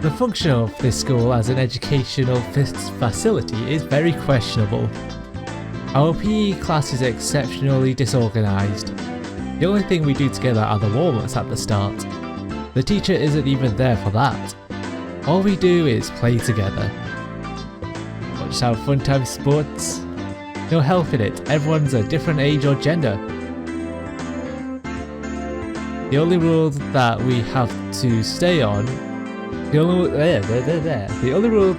The function of this school as an educational facility is very questionable. Our PE class is exceptionally disorganised. The only thing we do together are the warm-ups at the start. The teacher isn't even there for that. All we do is play together. Watch our fun time sports. No help in it, everyone's a different age or gender. The only rule that we have to stay on The only rule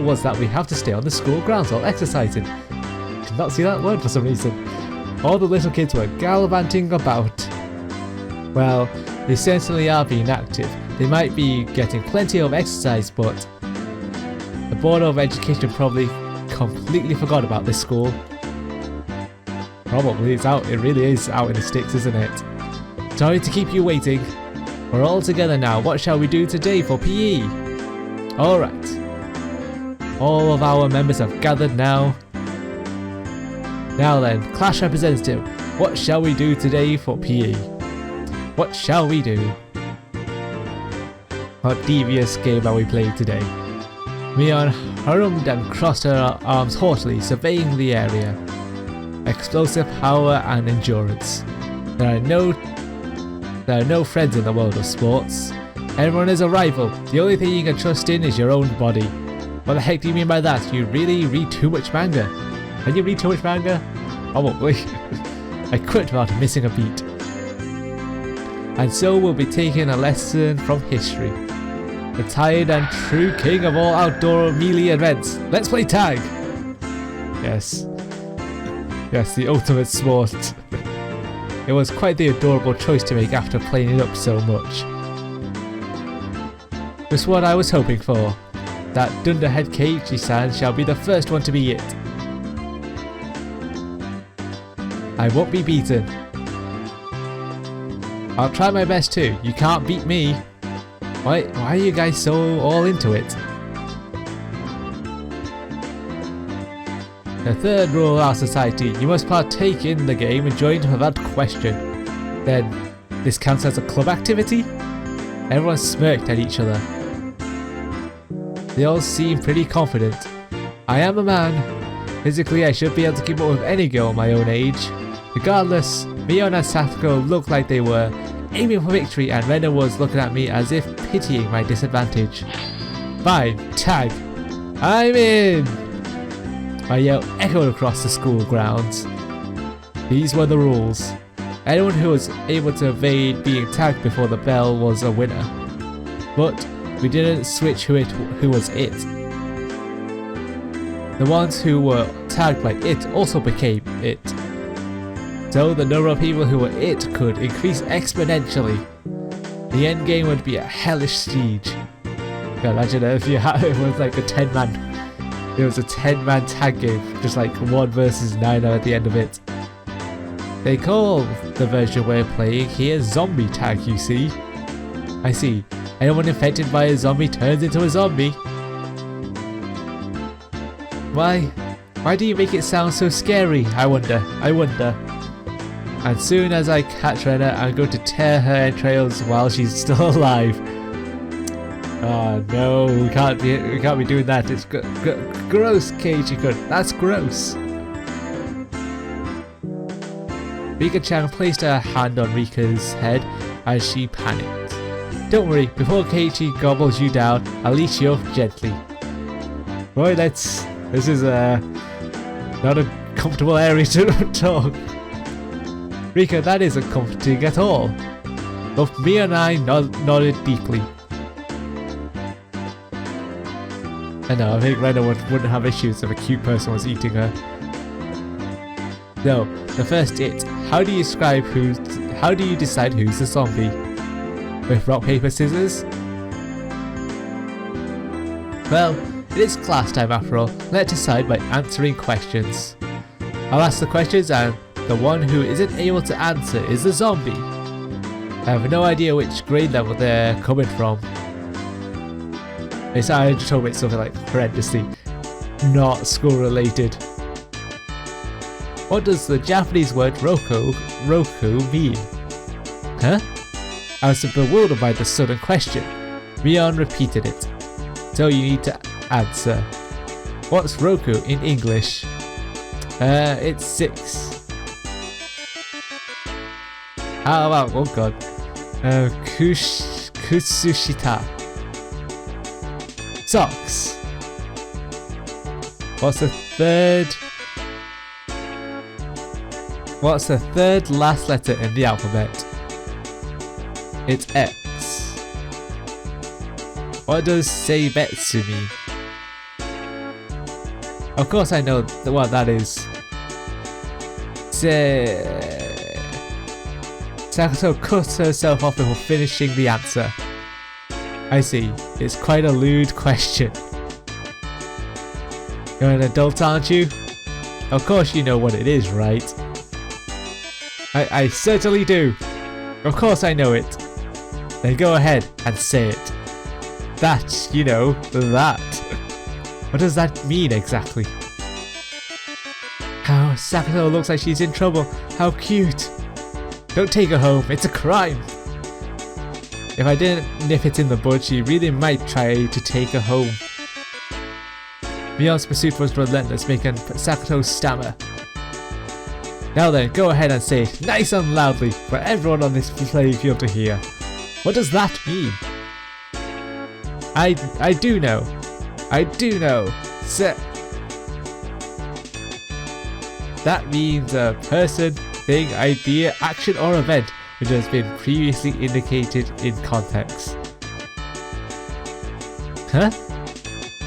was that we have to stay on the school grounds while exercising. Did not see that word for some reason. All the little kids were gallivanting about. Well, they certainly are being active. They might be getting plenty of exercise, but the Board of Education probably completely forgot about this school. Probably it's out. It really is out in the sticks, isn't it? Sorry to keep you waiting. We're all together now. What shall we do today for PE? Alright. All of our members have gathered now. Now then, class representative, what shall we do today for PE? What shall we do? What devious game are we playing today? Mion hurried and crossed her arms haughtily, surveying the area. Explosive power and endurance. There are no friends in the world of sports. Everyone is a rival. The only thing you can trust in is your own body. What the heck do you mean by that? You really read too much manga. Can you read too much manga? Probably. I quit without missing a beat. And so we'll be taking a lesson from history. The tired and true king of all outdoor melee events. Let's play tag! Yes. Yes, the ultimate sport. It was quite the adorable choice to make after playing it up so much. Just what I was hoping for. That dunderhead Keiichi-san shall be the first one to be it. I won't be beaten. I'll try my best too. You can't beat me. Why are you guys so all into it? The third rule of our society, you must partake in the game and join without question. Then, this counts as a club activity? Everyone smirked at each other. They all seemed pretty confident. I am a man. Physically, I should be able to keep up with any girl my own age. Regardless, Mion and Satoko looked like they were aiming for victory, and Rena was looking at me as if pitying my disadvantage. Fine, tag. I'm in! My yell echoed across the school grounds. These were the rules. Anyone who was able to evade being tagged before the bell was a winner. But we didn't switch who was it. The ones who were tagged by it also became it. So the number of people who were it could increase exponentially. The end game would be a hellish siege. Can imagine if it was like a 10-man. It was a 10-man tag game, just like 1 versus 9 at the end of it. They call the version we're playing here zombie tag, you see. I see. Anyone infected by a zombie turns into a zombie. Why do you make it sound so scary? I wonder. And soon as I catch Rena, I'm going to tear her entrails while she's still alive. Oh no, we can't be doing that. It's gross, Keiichi-kun. That's gross. Rika-chan placed her hand on Rika's head as she panicked. Don't worry, before Keiichi gobbles you down, I'll leash you off gently. Boy, this is not a comfortable area to talk. Rika, that isn't comforting at all. Both me and I nodded deeply. I know, I think Rena wouldn't have issues if a cute person was eating her. No, the first it. How do you decide who's the zombie? With rock, paper, scissors? Well, it is class time after all. Let's decide by answering questions. I'll ask the questions and the one who isn't able to answer is the zombie. I have no idea which grade level they're coming from. I just hope it's something like horrendously not school related. What does the Japanese word roku mean? Huh? I was bewildered by the sudden question. Mion repeated it. So you need to answer. What's Roku in English? It's 6. How about, oh god. Kusushita. Socks. What's the third last letter in the alphabet? It's X. What does seibetsu mean? Of course I know what that is. Sakuto cut herself off before finishing the answer. I see, it's quite a lewd question. You're an adult, aren't you? Of course you know what it is, right? I certainly do. Of course I know it. Then go ahead and say it. That, you know, that. What does that mean exactly? How Sakuto looks like she's in trouble. How cute. Don't take her home, it's a crime. If I didn't nip it in the bud, she really might try to take her home. Mion's pursuit was relentless, making Sakuto stammer. Now then, go ahead and say it nice and loudly for everyone on this playfield to hear. What does that mean? I do know. I do know. That means a person, thing, idea, action or event which has been previously indicated in context. Huh?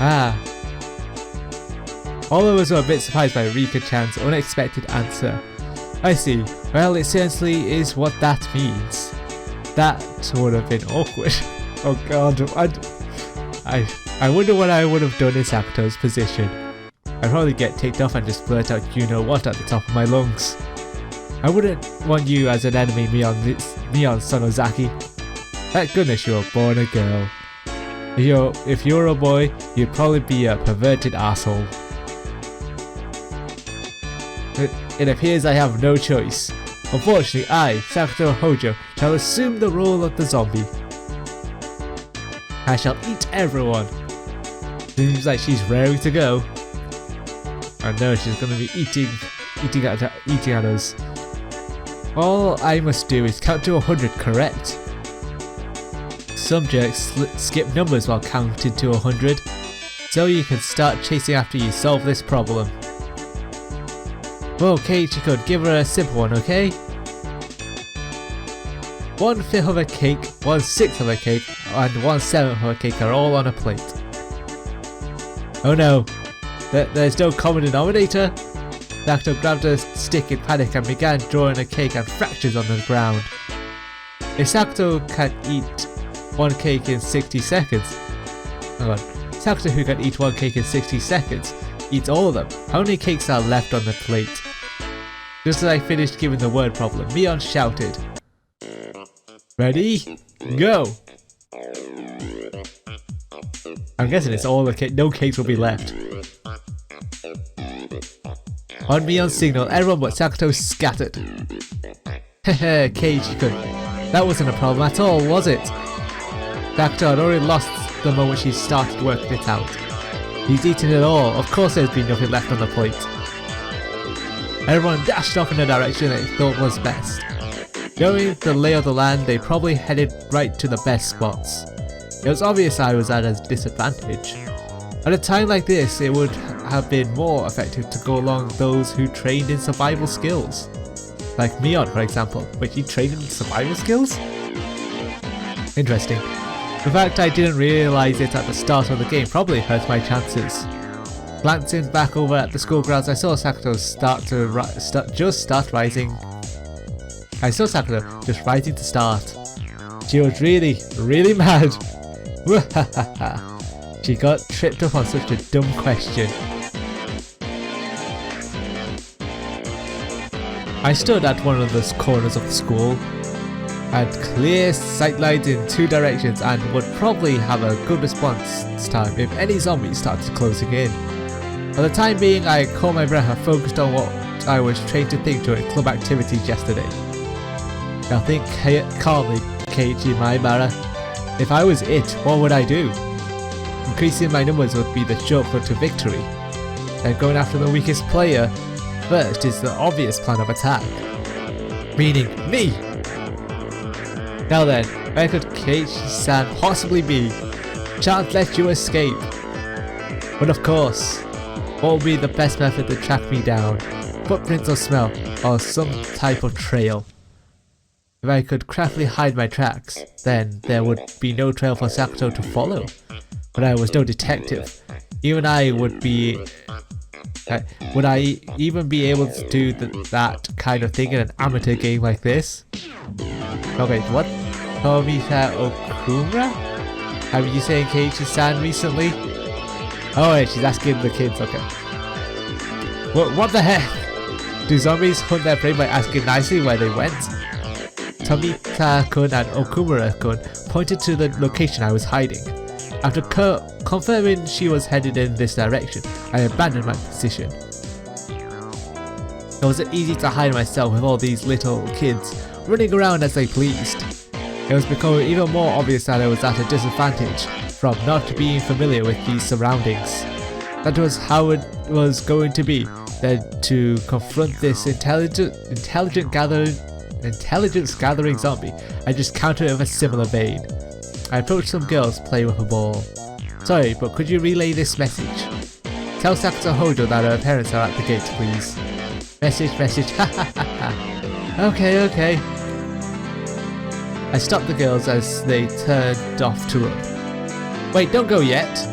Ah. All of us were a bit surprised by Rika-chan's unexpected answer. I see. Well, it certainly is what that means. That would have been awkward. Oh god, I wonder what I would have done in Sakuto's position. I'd probably get ticked off and just blurt out you know what at the top of my lungs. I wouldn't want you as an enemy, Mion Sonozaki. Thank goodness you were born a girl. If you're a boy, you'd probably be a perverted asshole. It appears I have no choice. Unfortunately, I, Sakuto Hojo, shall assume the role of the zombie. I shall eat everyone. Seems like she's raring to go. I know she's gonna be eating at us. All I must do is count to 100, correct? Some jerks skip numbers while counting to 100, so you can start chasing after you solve this problem. Well, Keiichi-kun, give her a simple one, okay? 1/5 of a cake, 1/6 of a cake, and 1/7 of a cake are all on a plate. Oh no, there's no common denominator? Sakuto grabbed a stick in panic and began drawing a cake and fractures on the ground. If Sakuto can eat one cake in 60 seconds... Hang on. Sakuto who can eat one cake in 60 seconds eats all of them. How many cakes are left on the plate? Just as I finished giving the word problem, Mion shouted. Ready? Go! I'm guessing it's all the cake. No cakes will be left. On Mion's signal, everyone but Sakuto scattered. Hehe, Keiichi-kun. That wasn't a problem at all, was it? Sakuto had already lost the moment she started working it out. He's eaten it all. Of course there's been nothing left on the plate. Everyone dashed off in the direction they thought was best. Knowing the lay of the land, they probably headed right to the best spots. It was obvious I was at a disadvantage. At a time like this, it would have been more effective to go along those who trained in survival skills. Like Mion, for example. Wait, he trained in survival skills? Interesting. The fact I didn't realise it at the start of the game probably hurt my chances. Glancing back over at the school grounds, I saw Sakuto just rising to start. She was really mad. She got tripped up on such a dumb question. I stood at one of the corners of the school, had clear sightlines in 2 directions and would probably have a good response time if any zombies started closing in. For the time being, I caught my breath and focused on what I was trained to think during club activities yesterday. Now think calmly, Keiichi Maibara. If I was it, what would I do? Increasing my numbers would be the shortcut to victory. And going after the weakest player first is the obvious plan of attack. Meaning me! Now then, where could Keiichi-san possibly be? Shan't let you escape. But of course, what would be the best method to track me down? Footprints or smell, or some type of trail. If I could craftily hide my tracks, then there would be no trail for Sakuto to follow. But I was no detective. Even I would be... would I even be able to do that kind of thing in an amateur game like this? Okay, what? Tomita Okumura? Have you seen Keiichi-san recently? Oh wait, she's asking the kids, okay. What the heck? Do zombies hunt their prey by asking nicely where they went? Tomita-kun and Okumura-kun pointed to the location I was hiding. After confirming she was headed in this direction, I abandoned my position. It wasn't easy to hide myself with all these little kids running around as they pleased. It was becoming even more obvious that I was at a disadvantage from not being familiar with these surroundings. That was how it was going to be. Then to confront this intelligence gathering zombie, I just countered it with a similar vein. I approached some girls playing with a ball. Sorry, but could you relay this message? Tell Sakuto Hojo that her parents are at the gate, please. Message, ha ha ha ha. Okay. I stopped the girls as they turned off to run. Wait, don't go yet.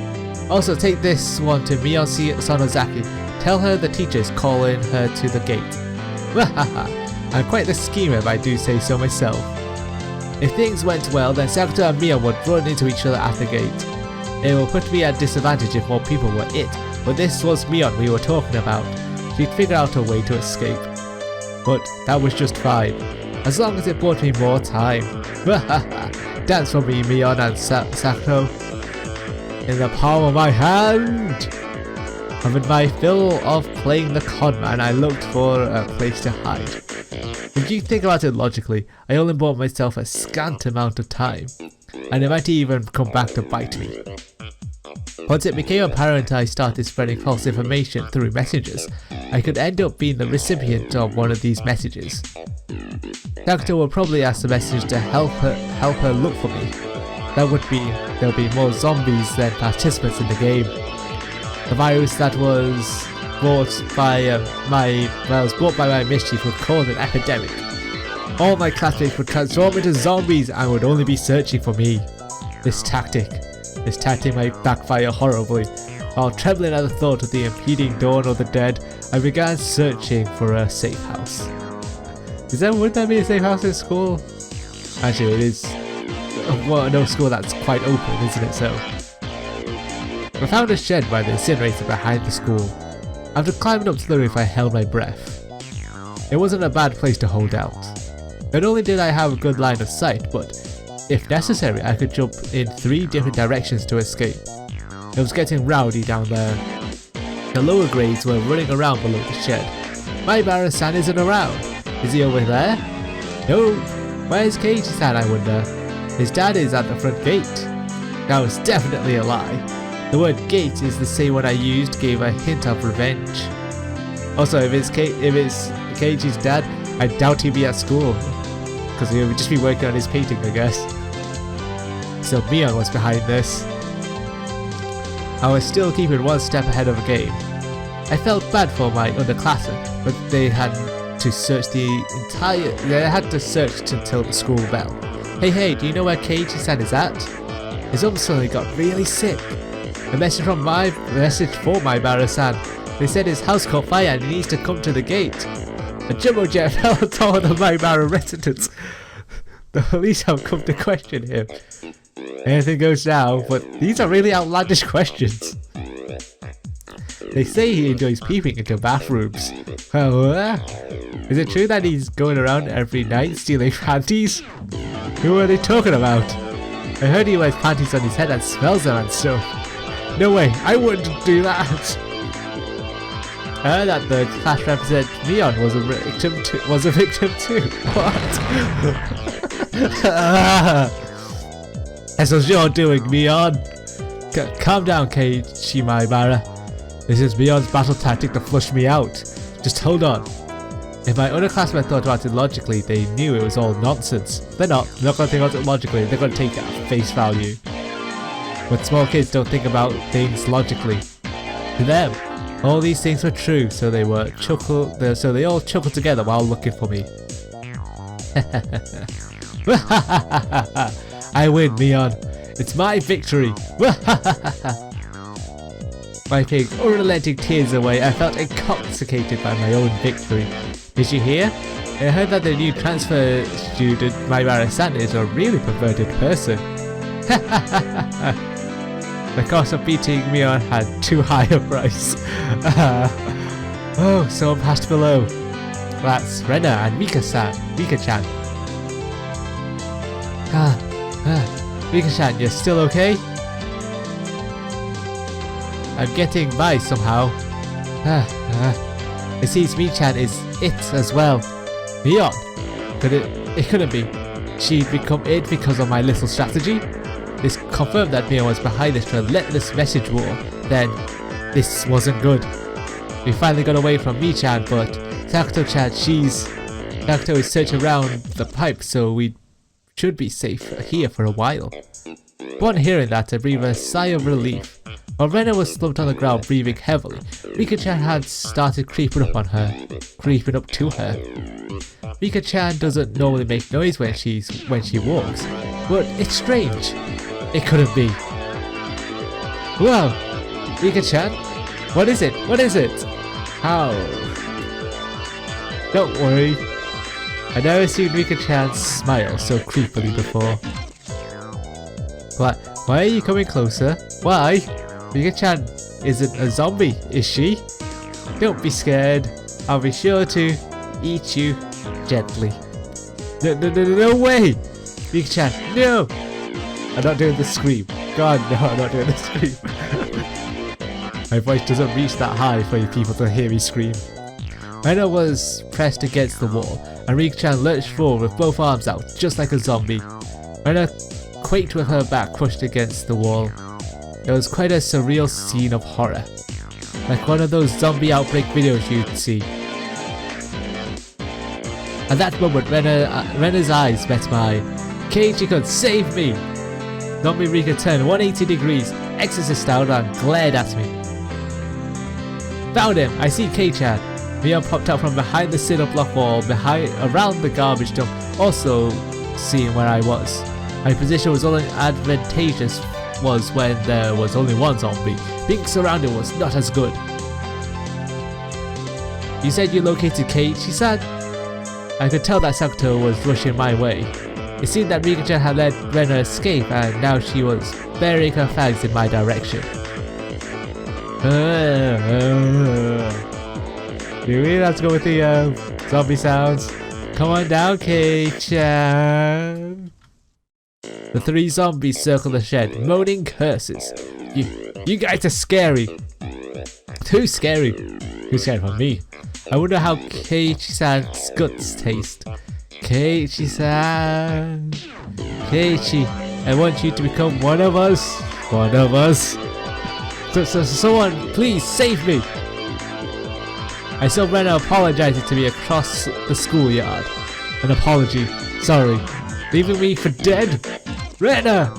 Also, take this one to Miyoshi Sonozaki. Tell her the teacher's calling her to the gate. Wahaha, I'm quite the schemer if I do say so myself. If things went well, then Sakuto and Mia would run into each other at the gate. It will put me at disadvantage if more people were it, but this was Mion we were talking about. She'd figure out a way to escape. But that was just fine, as long as it bought me more time. Wahaha, dance for me, Mion and Sakuto. In the palm of my hand! Having my fill of playing the conman, I looked for a place to hide. If you think about it logically, I only bought myself a scant amount of time, and it might even come back to bite me. Once it became apparent I started spreading false information through messages, I could end up being the recipient of one of these messages. Sakuto will probably ask the message to help her look for me. That would be, there'll be more zombies than participants in the game. The virus that was brought by my mischief would cause an epidemic. All my classmates would transform into zombies and would only be searching for me. This tactic might backfire horribly. While trembling at the thought of the impending dawn of the dead, I began searching for a safe house. Would there be a safe house in school? Actually, it is. Well, no school that's quite open, isn't it so? I found a shed by the incinerator behind the school. After climbing up to the roof, I held my breath. It wasn't a bad place to hold out. Not only did I have a good line of sight, but if necessary, I could jump in 3 different directions to escape. It was getting rowdy down there. The lower grades were running around below the shed. Maibara-san isn't around. Is he over there? No. Where's Keiichi-san, I wonder? His dad is at the front gate. That was definitely a lie. The word gate is the same one I used, gave a hint of revenge. Also, if it's Keiichi's dad, I doubt he'd be at school, because he would just be working on his painting, I guess. So Mion was behind this. I was still keeping one step ahead of the game. I felt bad for my underclassmen, but they had to search until the school bell. Hey, do you know where Keiichi-san is at? His arm suddenly got really sick. A message for Maibara-san. They said his house caught fire and he needs to come to the gate. A jumbo jet fell on top of the Maibara residence. The police have come to question him. Anything goes now, but these are really outlandish questions. They say he enjoys peeping into bathrooms. Well, is it true that he's going around every night stealing panties? Who are they talking about? I heard he wears panties on his head and smells them and stuff. No way, I wouldn't do that. I heard that the class representative Mion was a victim too. What? That's what you're doing, Mion. Calm down, Keiichi Maibara. This is Mion's battle tactic to flush me out. Just hold on. If my other classmates thought about it logically, they knew it was all nonsense. They're not going to think about it logically, they're going to take it at face value. But small kids don't think about things logically. To them, all these things were true, so they all chuckled together while looking for me. I win, Mion. It's my victory. Wiping unrelenting tears away, I felt intoxicated by my own victory. Did you hear? I heard that the new transfer student, Maibara-san, is a really perverted person. The cost of beating Mion had too high a price. Oh, someone passed below. That's Rena and Mika-chan. Mika-chan, you're still okay? I'm getting by somehow. It seems Mi-chan is it as well. Mion? It couldn't be. She'd become it because of my little strategy? This confirmed that Mion was behind this relentless message war. Then, this wasn't good. We finally got away from Mi-chan, but Takuto-chan, Takuto is searching around the pipe, so we should be safe here for a while. Upon hearing that, I breathed a sigh of relief. While Rena was slumped on the ground breathing heavily, Mika-chan had started creeping up to her. Mika-chan doesn't normally make noise when she walks, but it's strange. It couldn't be. Whoa! Mika-chan? What is it? What is it? How? Don't worry. I never seen Mika-chan smile so creepily before. Why are you coming closer? Why? Mika-chan isn't a zombie, is she? Don't be scared. I'll be sure to eat you gently. No way! Mika-chan, no! I'm not doing the scream. God, no, I'm not doing the scream. My voice doesn't reach that high for you people to hear me scream. Rena was pressed against the wall, and Mika-chan lurched forward with both arms out, just like a zombie. Rena quaked with her back crushed against the wall. It was quite a surreal scene of horror, like one of those zombie outbreak videos you'd see. At that moment, Rena's eyes met mine. Keiichi-kun, save me! Zombie Rika turned 180 degrees, exorcist style, and glared at me. Found him! I see Kei-chan! Mion popped out from behind the cinder block wall around the garbage dump, also seeing where I was. My position was only advantageous when there was only one zombie. Being surrounded was not as good. You said you located Keiichi-san? I could tell that Sakuto was rushing my way. It seemed that Mika-chan had let Rena escape, and now she was burying her fangs in my direction. Do we have to go with the zombie sounds? Come on down, Kei-chan. The three zombies circled the shed, moaning curses. You guys are scary. Too scary. Too scary for me. I wonder how Keiichi-san's guts taste. Keiichi-san. Keiichi, I want you to become one of us. One of us. So someone, please save me. I saw Rena apologizing to me across the schoolyard. An apology. Sorry. Leaving me for dead? Rena!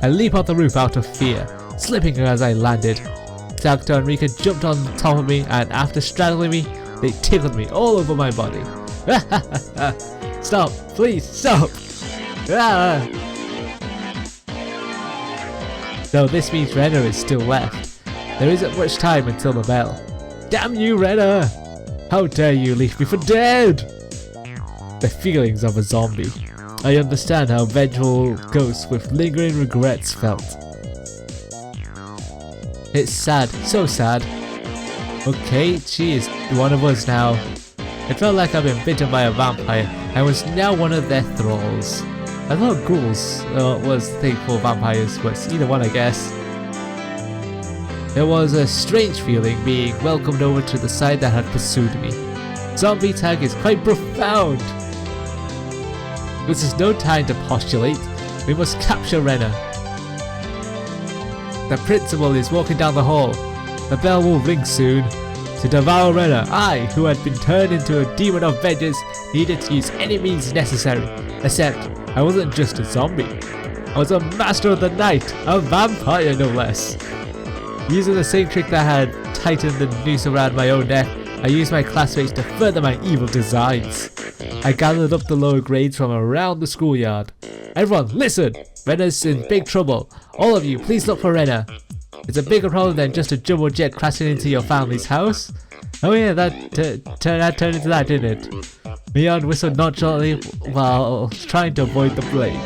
I leap off the roof out of fear, slipping as I landed. Sakuto and Rika jumped on top of me, and after straddling me, they tickled me all over my body. Stop! Please, stop! Though this means Rena is still left. There isn't much time until the bell. Damn you, Rena! How dare you leave me for dead! The feelings of a zombie. I understand how vengeful ghosts with lingering regrets felt. It's sad, so sad. Okay, she is one of us now. It felt like I've been bitten by a vampire. I was now one of their thralls. I thought ghouls was the thing for vampires, but it's either one, I guess. There was a strange feeling being welcomed over to the side that had pursued me. Zombie tag is quite profound. This is no time to postulate. We must capture Rena. The principal is walking down the hall. The bell will ring soon. To devour Rena, I, who had been turned into a demon of vengeance, needed to use any means necessary. Except, I wasn't just a zombie. I was a master of the night, a vampire no less. Using the same trick that had tightened the noose around my own neck, I used my classmates to further my evil designs. I gathered up the lower grades from around the schoolyard. Everyone, listen! Rena's in big trouble. All of you, please look for Rena. It's a bigger problem than just a jumbo jet crashing into your family's house. Oh yeah, that turned into that, didn't it? Leon whistled nonchalantly while trying to avoid the blade.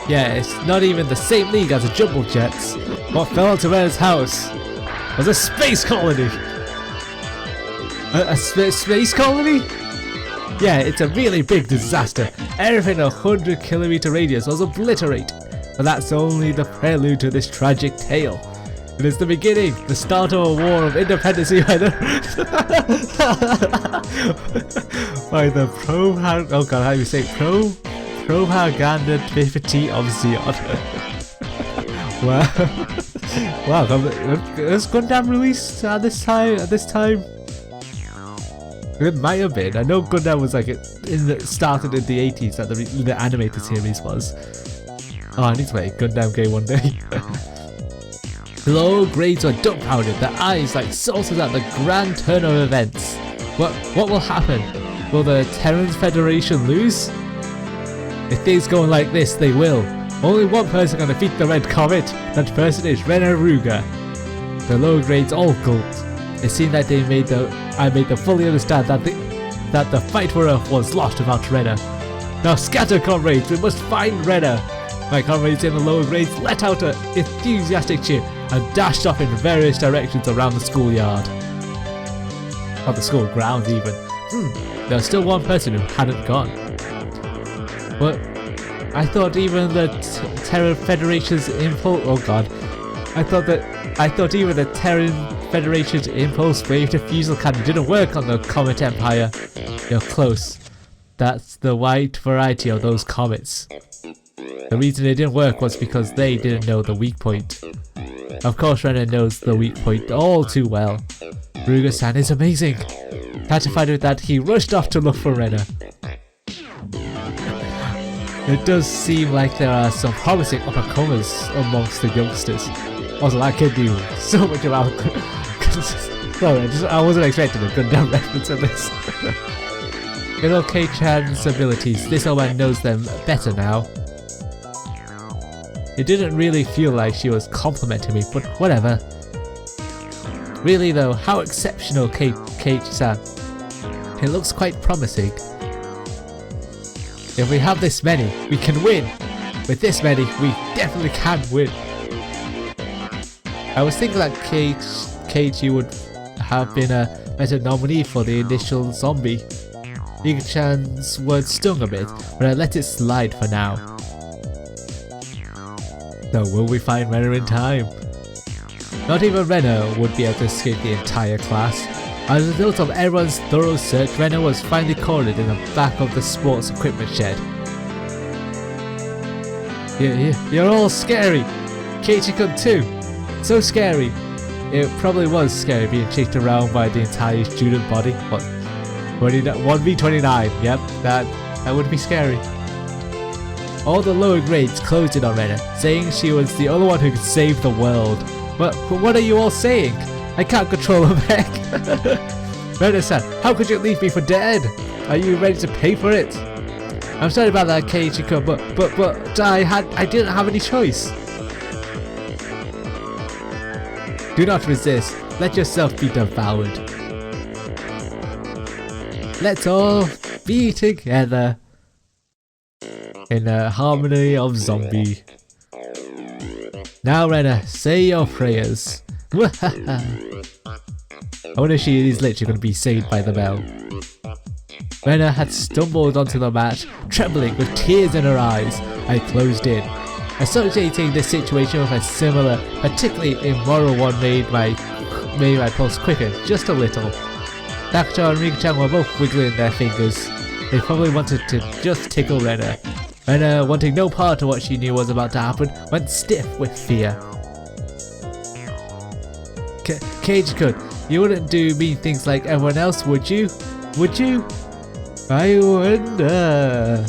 Yeah, it's not even the same league as the jumbo jets. What fell into Rena's house was a space colony. A space colony? Yeah, it's a really big disaster. Everything in a 100-kilometer radius was obliterated. But that's only the prelude to this tragic tale. It is the beginning, the start of a war of independence by the oh god, how do you say propaganda activity of Zeon. Wow, was Gundam released at this time? It might have been. I know Gundam was like started in the 80s that the animated series was. Oh, I need to play a Gundam game one day. The lower grades were dumbfounded, their eyes like saucers at the grand turn of events. What will happen? Will the Terran Federation lose? If things go on like this, they will. Only one person can defeat the Red Comet. That person is Rena Ruga. The lower grades all gulped. It seemed that I made them fully understand that the fight for Earth was lost without Rena. Now scatter, comrades, we must find Rena. My comrades in the lower grades let out an enthusiastic cheer and dashed off in various directions around the schoolyard. Or the school grounds even. There was still one person who hadn't gone. But I thought even the Terran Federation's impulse. Oh god! I thought even the Terran Federation's impulse wave diffusal cannon didn't work on the Comet Empire. You're close. That's the wide variety of those comets. The reason it didn't work was because they didn't know the weak point. Of course, Rena knows the weak point all too well. Ruga-san is amazing. Satisfied with that, he rushed off to look for Rena. It does seem like there are some promising up-and-comers amongst the youngsters. Also, that kid knew so much about. Sorry, I wasn't expecting a Gundam reference in this. With K-chan's abilities, this old man knows them better now. It didn't really feel like she was complimenting me, but whatever. Really though, how exceptional K-chan. It looks quite promising. If we have this many, we can win. With this many, we definitely can win. I was thinking that Keiichi would have been a better nominee for the initial zombie. Higurashi-chan's words stung a bit, but I let it slide for now. So will we find Rena in time? Not even Rena would be able to escape the entire class. As a result of everyone's thorough search, Rena was finally cornered in the back of the sports equipment shed. You're all scary! Keiichi-kun too! So scary! It probably was scary being chased around by the entire student body. What? 1v29, yep, that would be scary. All the lower grades closed in on Rena, saying she was the only one who could save the world. But what are you all saying? I can't control her back. Rena-san, how could you leave me for dead? Are you ready to pay for it? I'm sorry about that, Keiichi-kun, but I didn't have any choice. Do not resist. Let yourself be devoured. Let's all be together in a harmony of zombie. Now, Rena, say your prayers. I wonder if she is literally going to be saved by the bell. Rena had stumbled onto the mat, trembling with tears in her eyes. I closed in. Associating this situation with a similar, particularly immoral one made my pulse quicken just a little. Takucho and Rika-chan were both wiggling their fingers. They probably wanted to just tickle Rena. Rena, wanting no part of what she knew was about to happen, went stiff with fear. Cage-kun, you wouldn't do mean things like everyone else, would you? Would you? I wonder.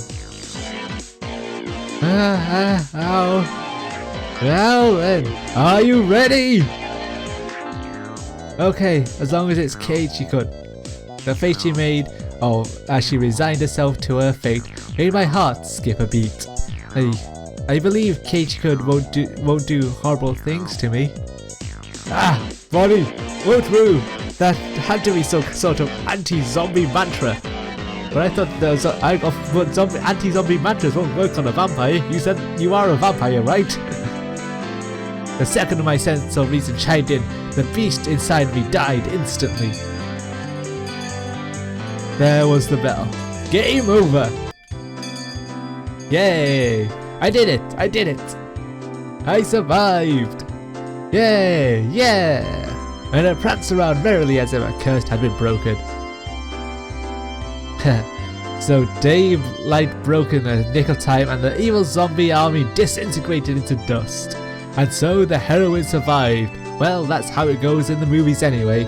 Now then, are you ready? Okay, as long as it's Cage-kun. The face she made, as she resigned herself to her fate, made my heart skip a beat. I believe Cage-kun won't do horrible things to me. Bonnie, won't through. That had to be some sort of anti-zombie mantra. But I thought anti-zombie mantras won't work on a vampire. You said you are a vampire, right? The second my sense of reason chimed in, the beast inside me died instantly. There was the bell. Game over! Yay! I did it! I did it! I survived! Yay! Yeah! And I pranced around merrily as if a curse had been broken. So daylight broke in the nick of time and the evil zombie army disintegrated into dust. And so the heroine survived. Well, that's how it goes in the movies anyway.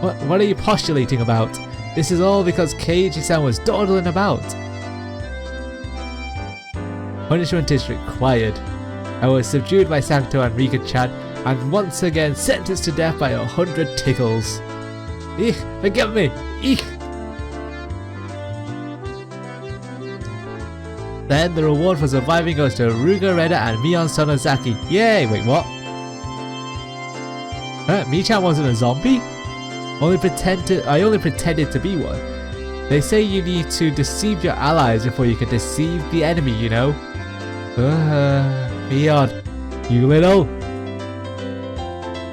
What are you postulating about? This is all because Keiji-san was dawdling about. Punishment is required. I was subdued by Sakuto and Rika-chan and once again sentenced to death by 100 tickles. Eek, forgive me! Eek! Then the reward for surviving goes to Ruga Reda and Mion Sonozaki. Yay! Wait, what? Mi-chan wasn't a zombie? I only pretended to be one. They say you need to deceive your allies before you can deceive the enemy, you know? Mion, you little...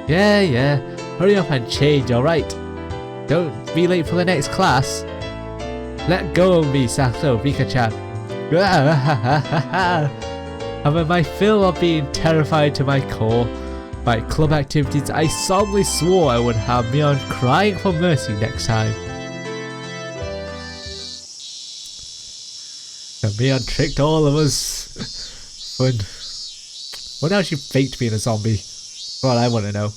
Yeah. Hurry up and change, alright? Don't be late for the next class. Let go of me, Sakuto, Rika-chan. I'm at my fill of being terrified to my core. By club activities, I solemnly swore I would have Mion crying for mercy next time. And Mion tricked all of us. When now she faked being a zombie? Well, I want to know.